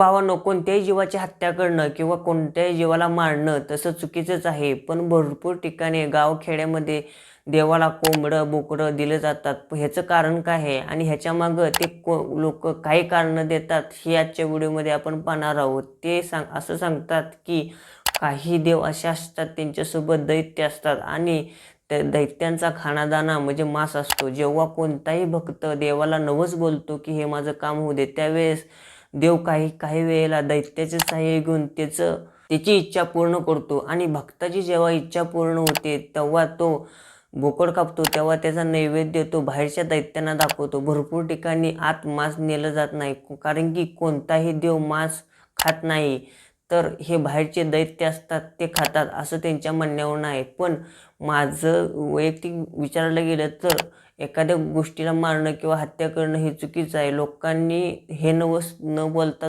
भावांनो, कोणत्याही जीवाची हत्या करणं किंवा कोणत्याही जीवाला मारणं तसं चुकीचंच आहे. पण भरपूर ठिकाणी गावखेड्यामध्ये देवाला कोंबडं, बोकडं दिलं जातात. ह्याचं कारण काय आहे आणि ह्याच्यामागं ते लोकं काही कारणं देतात, हे आजच्या व्हिडिओमध्ये आपण पाहणार आहोत. ते असं सांगतात, की काही देव असे असतात त्यांच्यासोबत दैत्य असतात आणि त्या दैत्यांचा खाणादाणा म्हणजे मांस असतो. जेव्हा कोणताही भक्त देवाला नवस बोलतो, की हे माझं काम होऊ दे, त्यावेळेस देव काही काही वेळेला दैत्याचे सहाय्य घेऊन त्याची इच्छा पूर्ण करतो आणि भक्ताची जेव्हा इच्छा पूर्ण होते तेव्हा तो बोकड कापतो, तेव्हा त्याचा नैवेद्य तो बाहेरच्या दैत्यांना दाखवतो. भरपूर ठिकाणी आत मांस नेलं जात नाही, कारण की कोणताही देव मांस खात नाही. तर हे बाहेरचे दैत्य असतात ते खातात असं त्यांच्या म्हणण्यावरून आहे. पण माझं वैयक्तिक विचारायला गेलं तर एखाद्या गोष्टीला मारणं किंवा हत्या करणं हे चुकीचं आहे. लोकांनी हे नवस न बोलता